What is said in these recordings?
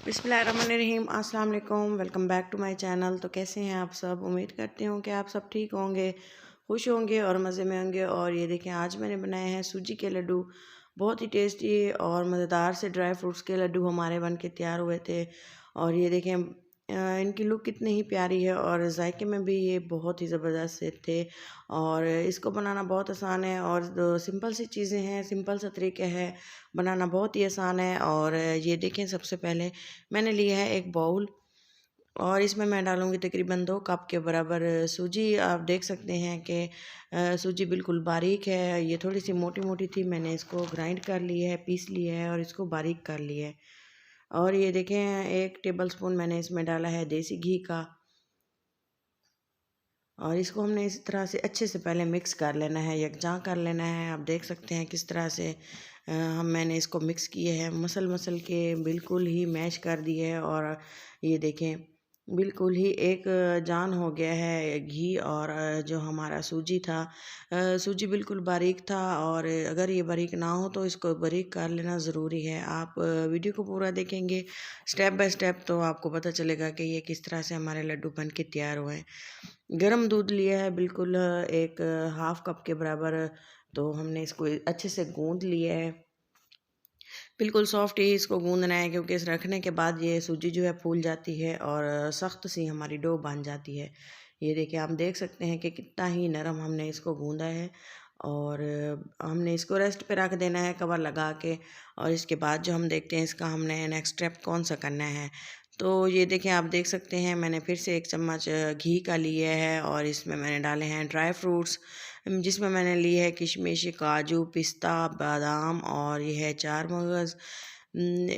बिस्मिल्लाहिर्रहमानिर्रहीम। अस्सलाम वालेकुम, welcome back to my channel. तो कैसे हैं आप सब? उम्मीद करती हूँ कि आप सब ठीक होंगे, खुश होंगे और मज़े में होंगे। और ये देखें, आज मैंने बनाए हैं सूजी के लड्डू। बहुत ही टेस्टी और मज़ेदार से ड्राई फ्रूट्स के लड्डू हमारे बन के तैयार हुए थे। और ये देखें, इनकी लुक कितनी ही प्यारी है और जायके में भी ये बहुत ही ज़बरदस्त से थे। और इसको बनाना बहुत आसान है और सिंपल सी चीज़ें हैं, सिंपल सा तरीका है, बनाना बहुत ही आसान है। और ये देखें, सबसे पहले मैंने लिया है एक बाउल और इसमें मैं डालूँगी तकरीबन 2 कप के बराबर सूजी। आप देख सकते हैं कि सूजी बिल्कुल बारीक है, ये थोड़ी सी मोटी मोटी थी। मैंने इसको ग्राइंड कर लिया है, पीस लिया है और इसको बारीक कर लिया है। और ये देखें, 1 टेबल स्पून मैंने इसमें डाला है देसी घी का। और इसको हमने इस तरह से अच्छे से पहले मिक्स कर लेना है, यकजां कर लेना है। आप देख सकते हैं किस तरह से मैंने इसको मिक्स किए हैं, मसल मसल के बिल्कुल ही मैश कर दिए है। और ये देखें, बिल्कुल ही एक जान हो गया है घी और जो हमारा सूजी था। सूजी बिल्कुल बारीक था और अगर ये बारीक ना हो तो इसको बारीक कर लेना ज़रूरी है। आप वीडियो को पूरा देखेंगे स्टेप बाय स्टेप तो आपको पता चलेगा कि ये किस तरह से हमारे लड्डू बन के तैयार हुए हैं। गरम दूध लिया है बिल्कुल एक हाफ कप के बराबर। तो हमने इसको अच्छे से गूंद लिया है, बिल्कुल सॉफ्ट ही इसको गूंदना है, क्योंकि इस रखने के बाद ये सूजी जो है फूल जाती है और सख्त सी हमारी डो बन जाती है। ये देखिए, आप देख सकते हैं कि कितना ही नरम हमने इसको गूंदा है। और हमने इसको रेस्ट पे रख देना है कवर लगा के। और इसके बाद जो हम देखते हैं इसका हमने नेक्स्ट स्टेप कौन सा करना है। तो ये देखें, आप देख सकते हैं मैंने फिर से 1 चम्मच घी का लिया है और इसमें मैंने डाले हैं ड्राई फ्रूट्स, जिसमें मैंने लिए है किशमिश, काजू, पिस्ता, बादाम और ये है चार मगज़।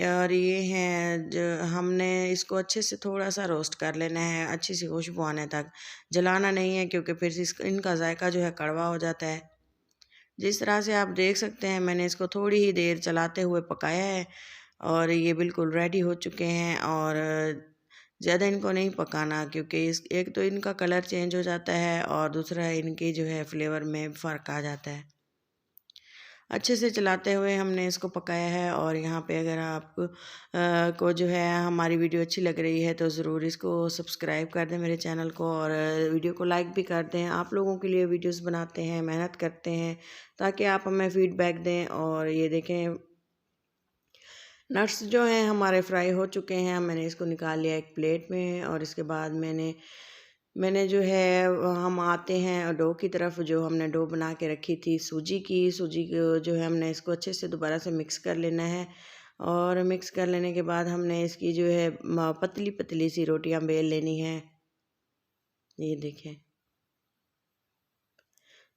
और ये हैं जो हमने इसको अच्छे से थोड़ा सा रोस्ट कर लेना है, अच्छी सी खुशबू आने तक। जलाना नहीं है, क्योंकि फिर इनका जायका जो है कड़वा हो जाता है। जिस तरह से आप देख सकते हैं मैंने इसको थोड़ी ही देर चलाते हुए पकाया है और ये बिल्कुल रेडी हो चुके हैं। और ज़्यादा इनको नहीं पकाना, क्योंकि इस एक तो इनका कलर चेंज हो जाता है और दूसरा इनकी जो है फ्लेवर में फ़र्क आ जाता है। अच्छे से चलाते हुए हमने इसको पकाया है। और यहाँ पे अगर आप को जो है हमारी वीडियो अच्छी लग रही है तो ज़रूर इसको सब्सक्राइब कर दें मेरे चैनल को, और वीडियो को लाइक भी कर दें। आप लोगों के लिए वीडियोस बनाते हैं, मेहनत करते हैं ताकि आप हमें फीडबैक दें। और ये देखें, नट्स जो हैं हमारे फ्राई हो चुके हैं। मैंने इसको निकाल लिया एक प्लेट में। और इसके बाद मैंने मैंने जो है हम आते हैं डो की तरफ। जो हमने डो बना के रखी थी सूजी को जो है हमने इसको अच्छे से दोबारा से मिक्स कर लेना है। और मिक्स कर लेने के बाद हमने इसकी जो है पतली पतली सी रोटियां बेल लेनी है। ये देखें,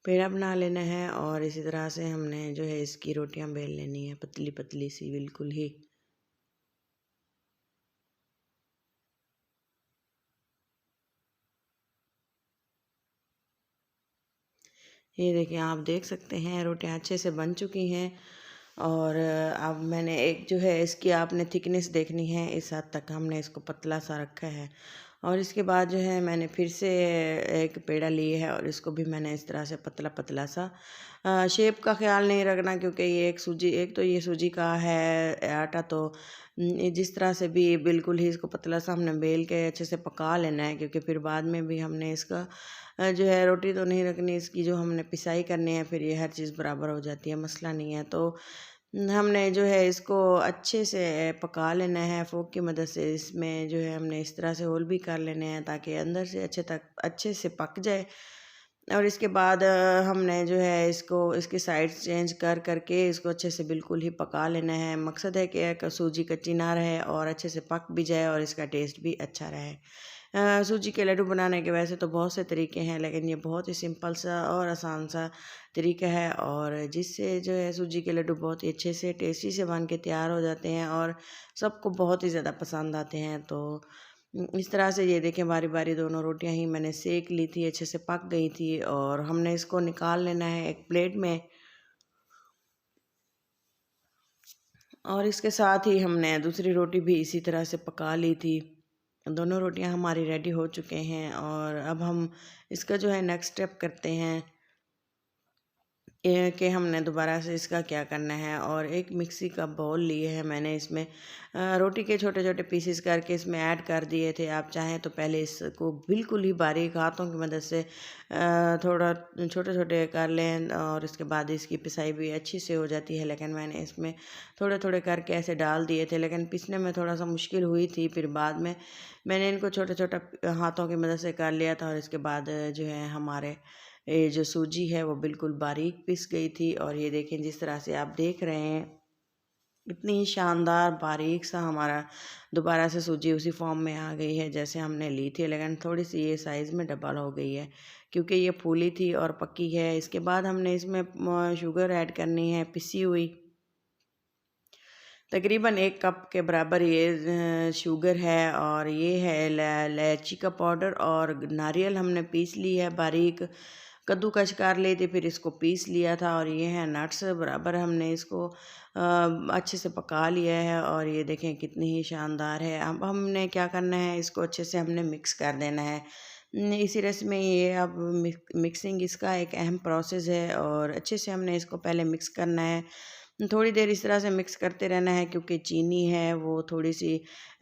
पेड़ा बना लेना है और इसी तरह से हमने जो है इसकी रोटियां बेल लेनी है, पतली पतली सी बिल्कुल ही। ये देखिए, आप देख सकते हैं रोटियां अच्छे से बन चुकी हैं। और अब मैंने एक जो है इसकी आपने थिकनेस देखनी है, इस हद तक हमने इसको पतला सा रखा है। और इसके बाद जो है मैंने फिर से एक पेड़ा लिए है और इसको भी मैंने इस तरह से पतला पतला सा, शेप का ख्याल नहीं रखना, क्योंकि ये एक तो ये सूजी का है आटा। तो जिस तरह से भी बिल्कुल ही इसको पतला सा हमने बेल के अच्छे से पका लेना है, क्योंकि फिर बाद में भी हमने इसका जो है रोटी तो नहीं रखनी, इसकी जो हमने पिसाई करनी है, फिर ये हर चीज़ बराबर हो जाती है, मसला नहीं है। तो हमने जो है इसको अच्छे से पका लेना है फोक की मदद से। इसमें जो है हमने इस तरह से होल भी कर लेने हैं ताकि अंदर से अच्छे से पक जाए। और इसके बाद हमने जो है इसको इसकी साइड्स चेंज कर करके इसको अच्छे से बिल्कुल ही पका लेना है। मकसद है कि सूजी कच्ची ना रहे और अच्छे से पक भी जाए और इसका टेस्ट भी अच्छा रहे। सूजी के लड्डू बनाने के वैसे तो बहुत से तरीके हैं, लेकिन ये बहुत ही सिंपल सा और आसान सा तरीका है, और जिससे जो है सूजी के लड्डू बहुत ही अच्छे से टेस्टी से बन के तैयार हो जाते हैं और सबको बहुत ही ज़्यादा पसंद आते हैं। तो इस तरह से ये देखें, बारी बारी दोनों रोटियां ही मैंने सेक ली थी, अच्छे से पक गई थी। और हमने इसको निकाल लेना है एक प्लेट में। और इसके साथ ही हमने दूसरी रोटी भी इसी तरह से पका ली थी। दोनों रोटियां हमारी रेडी हो चुके हैं और अब हम इसका जो है नेक्स्ट स्टेप करते हैं। कि हमने दोबारा से इसका क्या करना है। और एक मिक्सी का बाउल लिए है मैंने, इसमें रोटी के छोटे छोटे पीसेस करके इसमें ऐड कर दिए थे। आप चाहें तो पहले इसको बिल्कुल ही बारीक हाथों की मदद से थोड़ा छोटे छोटे कर लें और इसके बाद इसकी पिसाई भी अच्छी से हो जाती है। लेकिन मैंने इसमें थोड़े थोड़े करके ऐसे डाल दिए थे, लेकिन पीसने में थोड़ा सा मुश्किल हुई थी। फिर बाद में मैंने इनको छोटा छोटा हाथों की मदद से कर लिया था और इसके बाद जो है हमारे ये जो सूजी है वो बिल्कुल बारीक पिस गई थी। और ये देखें, जिस तरह से आप देख रहे हैं, इतनी ही शानदार बारीक सा हमारा दोबारा से सूजी उसी फॉर्म में आ गई है जैसे हमने ली थी। लेकिन थोड़ी सी ये साइज़ में डबल हो गई है क्योंकि ये फूली थी और पक्की है। इसके बाद हमने इसमें शुगर ऐड करनी है, पिसी हुई तकरीबन 1 कप के बराबर ये शुगर है। और ये है इलायची का पाउडर और नारियल हमने पीस ली है बारीक, कद्दूकस कर ली थी, फिर इसको पीस लिया था। और ये है नट्स, बराबर हमने इसको अच्छे से पका लिया है। और ये देखें कितनी ही शानदार है। अब हमने क्या करना है, इसको अच्छे से हमने मिक्स कर देना है। इसी रस्म में ये अब मिक्सिंग इसका एक अहम प्रोसेस है और अच्छे से हमने इसको पहले मिक्स करना है। थोड़ी देर इस तरह से मिक्स करते रहना है क्योंकि चीनी है वो थोड़ी सी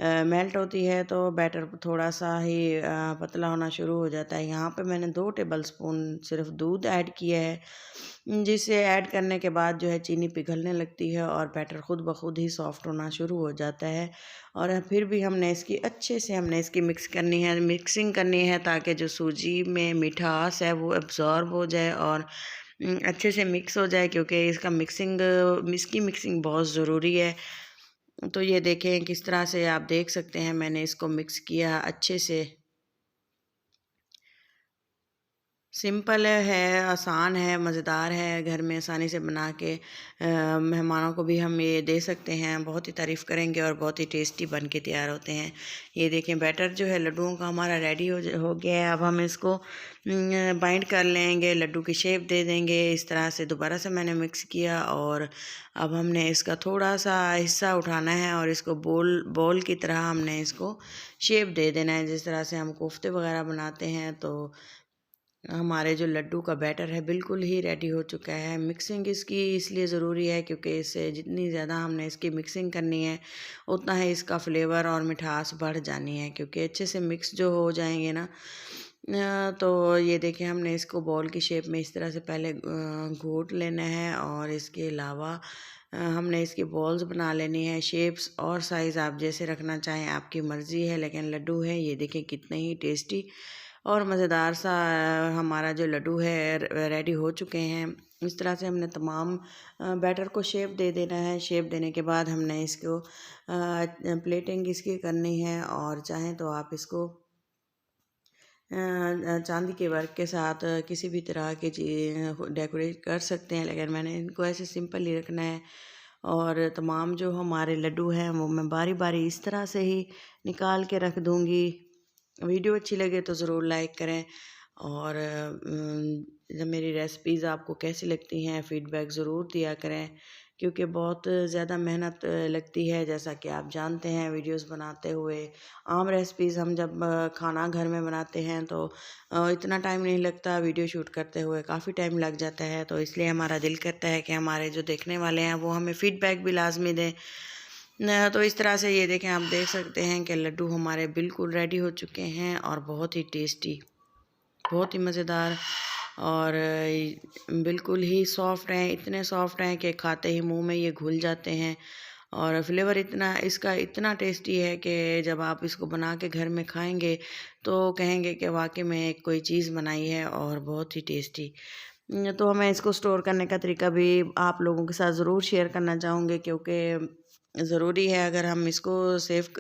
मेल्ट होती है तो बैटर थोड़ा सा ही पतला होना शुरू हो जाता है। यहाँ पे मैंने 2 टेबल स्पून सिर्फ दूध ऐड किया है, जिसे ऐड करने के बाद जो है चीनी पिघलने लगती है और बैटर ख़ुद ब खुद ही सॉफ्ट होना शुरू हो जाता है। और फिर भी हमने इसकी अच्छे से इसकी मिक्सिंग करनी है ताकि जो सूजी में मिठास है वो एब्ज़ॉर्ब हो जाए और अच्छे से मिक्स हो जाए, क्योंकि इसकी मिक्सिंग बहुत ज़रूरी है। तो ये देखें किस तरह से आप देख सकते हैं मैंने इसको मिक्स किया अच्छे से। सिंपल है, आसान है, मज़ेदार है, घर में आसानी से बना के मेहमानों को भी हम ये दे सकते हैं, बहुत ही तारीफ़ करेंगे और बहुत ही टेस्टी बन के तैयार होते हैं। ये देखें बैटर जो है लड्डुओं का हमारा रेडी हो गया है। अब हम इसको बाइंड कर लेंगे, लड्डू की शेप दे देंगे। इस तरह से दोबारा से मैंने मिक्स किया और अब हमने इसका थोड़ा सा हिस्सा उठाना है और इसको बॉल की तरह हमने इसको शेप दे देना है। जिस तरह से हम कोफ्ते वगैरह बनाते हैं, तो हमारे जो लड्डू का बैटर है बिल्कुल ही रेडी हो चुका है। मिक्सिंग इसकी इसलिए ज़रूरी है क्योंकि इससे जितनी ज़्यादा हमने इसकी मिक्सिंग करनी है उतना ही इसका फ्लेवर और मिठास बढ़ जानी है, क्योंकि अच्छे से मिक्स जो हो जाएंगे ना तो ये देखें हमने इसको बॉल की शेप में इस तरह से पहले घोट लेना है और इसके अलावा हमने इसकी बॉल्स बना लेनी है। शेप्स और साइज़ आप जैसे रखना चाहें आपकी मर्ज़ी है, लेकिन लड्डू है ये देखें कितने ही टेस्टी और मज़ेदार सा हमारा जो लड्डू है रेडी हो चुके हैं। इस तरह से हमने तमाम बैटर को शेप दे देना है। शेप देने के बाद हमने इसको प्लेटिंग इसकी करनी है और चाहें तो आप इसको चांदी के वर्क के साथ किसी भी तरह की चीज़ डेकोरेट कर सकते हैं, लेकिन मैंने इनको ऐसे सिंपल ही रखना है। और तमाम जो हमारे लड्डू हैं वो मैं बारी बारी इस तरह से ही निकाल के रख दूँगी। वीडियो अच्छी लगे तो ज़रूर लाइक करें और जब मेरी रेसिपीज़ आपको कैसी लगती हैं फ़ीडबैक ज़रूर दिया करें, क्योंकि बहुत ज़्यादा मेहनत लगती है। जैसा कि आप जानते हैं वीडियोस बनाते हुए, आम रेसिपीज़ हम जब खाना घर में बनाते हैं तो इतना टाइम नहीं लगता, वीडियो शूट करते हुए काफ़ी टाइम लग जाता है। तो इसलिए हमारा दिल करता है कि हमारे जो देखने वाले हैं वो हमें फ़ीडबैक भी लाजमी दें। तो इस तरह से ये देखें, आप देख सकते हैं कि लड्डू हमारे बिल्कुल रेडी हो चुके हैं और बहुत ही टेस्टी, बहुत ही मज़ेदार और बिल्कुल ही सॉफ्ट हैं। इतने सॉफ्ट हैं कि खाते ही मुंह में ये घुल जाते हैं और फ्लेवर इसका इतना टेस्टी है कि जब आप इसको बना के घर में खाएंगे तो कहेंगे कि वाकई में एक कोई चीज़ बनाई है और बहुत ही टेस्टी। तो मैं इसको स्टोर करने का तरीका भी आप लोगों के साथ ज़रूर शेयर करना चाहूँगी, क्योंकि ज़रूरी है। अगर हम इसको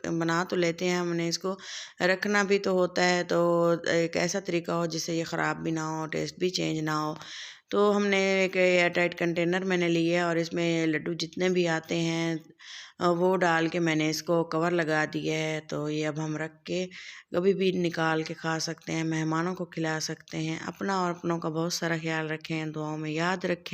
बना तो लेते हैं, हमने इसको रखना भी तो होता है। तो एक ऐसा तरीका हो जिससे ये ख़राब भी ना हो, टेस्ट भी चेंज ना हो। तो हमने एक एयर टाइट कंटेनर मैंने लिया और इसमें लड्डू जितने भी आते हैं वो डाल के मैंने इसको कवर लगा दिया है। तो ये अब हम रख के कभी भी निकाल के खा सकते हैं, मेहमानों को खिला सकते हैं। अपना और अपनों का बहुत सारा ख्याल रखें, दुआओं में याद रखें।